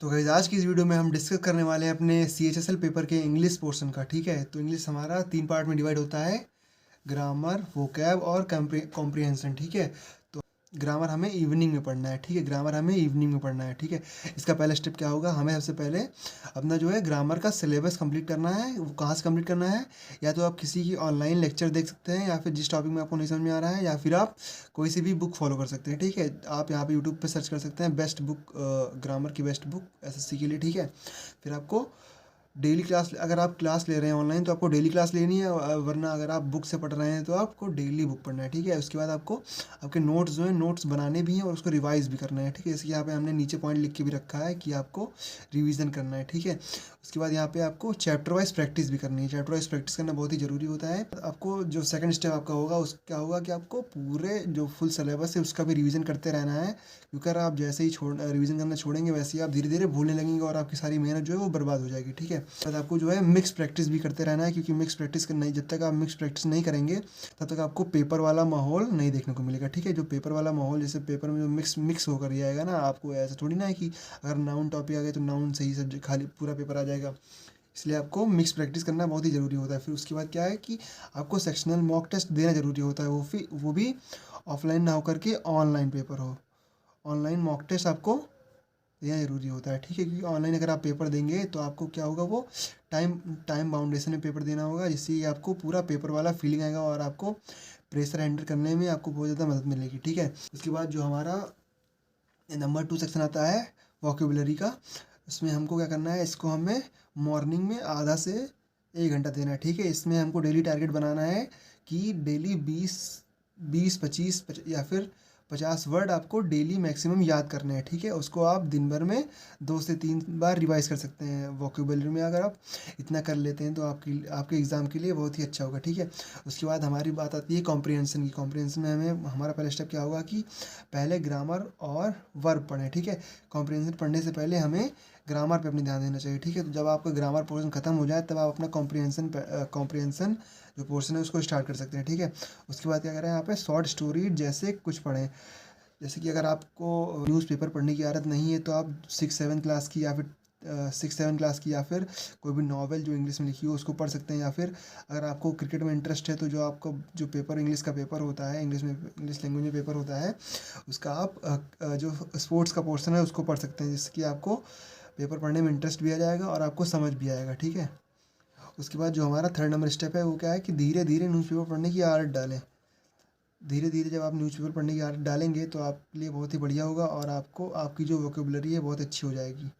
तो गाइस आज की इस वीडियो में हम डिस्कस करने वाले हैं अपने CHSL पेपर के इंग्लिश पोर्शन का। ठीक है, तो इंग्लिश हमारा 3 पार्ट में डिवाइड होता है, ग्रामर, वोकैब और कॉम्प्रिहेंशन। ठीक है, तो ग्रामर हमें इवनिंग में पढ़ना है। ठीक है, ग्रामर हमें इवनिंग में पढ़ना है। ठीक है, इसका पहला स्टेप क्या होगा, हमें सबसे पहले अपना जो है ग्रामर का सिलेबस कंप्लीट करना है। वो कहाँ से कंप्लीट करना है, या तो आप किसी की ऑनलाइन लेक्चर देख सकते हैं, या फिर जिस टॉपिक में आपको नहीं समझ में आ रहा है, या फिर आप कोई सी भी बुक फॉलो कर सकते हैं। ठीक है, आप यहाँ पे यूट्यूब पे सर्च कर सकते हैं बेस्ट बुक, ग्रामर की बेस्ट बुक SSC के लिए। ठीक है, फिर आपको डेली क्लास, अगर आप क्लास ले रहे हैं ऑनलाइन तो आपको डेली क्लास लेनी है, वरना अगर आप बुक से पढ़ रहे हैं तो आपको डेली बुक पढ़ना है। ठीक है, उसके बाद आपको आपके नोट्स जो है नोट्स बनाने भी हैं और उसको रिवाइज भी करना है। ठीक है, इसके यहाँ पे हमने नीचे पॉइंट लिख के भी रखा है कि आपको रिवीजन करना है। ठीक है, उसके बाद यहाँ पे आपको चैप्टर वाइज प्रैक्टिस भी करनी है। चैप्टर वाइज प्रैक्टिस करना बहुत ही ज़रूरी होता है। आपको जो सेकंड स्टेप आपका होगा उस क्या होगा कि आपको पूरे जो फुल सिलेबस है उसका भी रिवीजन करते रहना है, क्योंकि अगर आप जैसे ही रिवीजन करना छोड़ेंगे वैसे ही आप धीरे धीरे भूलने लगेंगे और आपकी सारी मेहनत जो है वो बर्बाद हो जाएगी। ठीक है, बाद आपको जो है मिक्स प्रैक्टिस भी करते रहना है, क्योंकि मिक्स प्रैक्टिस करना ही, जब तक आप मिक्स प्रैक्टिस नहीं करेंगे तब तक आपको पेपर वाला माहौल नहीं देखने को मिलेगा। ठीक है, जो पेपर वाला माहौल, जैसे पेपर में जो मिक्स मिक्स होकर ही आएगा ना, आपको ऐसा थोड़ी ना है कि अगर नाउन टॉपिक आ गया तो नाउन से ही सब्जेक्ट खाली पूरा पेपर आ जाएगा। इसलिए आपको मिक्स प्रैक्टिस करना बहुत ही ज़रूरी होता है। फिर उसके बाद क्या है कि आपको सेक्शनल मॉक टेस्ट देना ज़रूरी होता है, वो भी ऑफलाइन ना होकर के ऑनलाइन पेपर हो। ऑनलाइन मॉक टेस्ट आपको देना ज़रूरी होता है। ठीक है, क्योंकि ऑनलाइन अगर आप पेपर देंगे तो आपको क्या होगा, वो टाइम टाइम बाउंडेशन में पेपर देना होगा, जिससे कि आपको पूरा पेपर वाला फीलिंग आएगा और आपको प्रेशर हैंडल करने में आपको बहुत ज़्यादा मदद मिलेगी। ठीक है, उसके बाद जो हमारा नंबर 2 सेक्शन आता है वोकेबुलरी का, उसमें हमको क्या करना है, इसको हमें मॉर्निंग में आधा से 1 घंटा देना है। ठीक है, इसमें हमको डेली टारगेट बनाना है कि डेली 20 20 25 या फिर 50 वर्ड आपको डेली मैक्सिमम याद करने हैं। ठीक है, उसको आप दिन भर में 2 से 3 बार रिवाइज कर सकते हैं। वोकेबुलरी में अगर आप इतना कर लेते हैं तो आपके एग्ज़ाम के लिए बहुत ही अच्छा होगा। ठीक है, उसके बाद हमारी बात आती है कॉम्प्रिहेंशन की। कॉम्प्रिहेंशन में हमें हमारा पहला स्टेप क्या होगा कि पहले ग्रामर और वर्ब पढ़ें। ठीक है, कॉम्प्रिहेंशन पढ़ने से पहले हमें ग्रामर पे अपनी ध्यान देना चाहिए। ठीक है, तो जब आपका ग्रामर पोर्शन खत्म हो जाए तब आप अपना कॉम्प्रिहेंशन जो पोर्शन है उसको स्टार्ट कर सकते हैं। ठीक है, उसके बाद क्या करें, यहाँ पे शॉर्ट स्टोरी जैसे कुछ पढ़ें। जैसे कि अगर आपको न्यूज़पेपर पढ़ने की आदत नहीं है तो आप 6 7 क्लास की, या फिर 6 7 क्लास की, या फिर कोई भी नॉवल जो इंग्लिश में लिखी हो उसको पढ़ सकते हैं। या फिर अगर आपको क्रिकेट में इंटरेस्ट है तो जो आपको जो पेपर इंग्लिश का पेपर होता है, इंग्लिश लैंग्वेज में पेपर होता है, उसका आप जो स्पोर्ट्स का पोर्शन है उसको पढ़ सकते हैं, जिससे कि आपको पेपर पढ़ने में इंटरेस्ट भी आ जाएगा और आपको समझ भी आएगा। ठीक है, उसके बाद जो हमारा थर्ड नंबर स्टेप है वो क्या है कि धीरे धीरे न्यूज़पेपर पढ़ने की आदत डालें। धीरे धीरे जब आप न्यूज़पेपर पढ़ने की आदत डालेंगे तो आपके लिए बहुत ही बढ़िया होगा और आपको आपकी जो वोकेबुलरी है बहुत अच्छी हो जाएगी।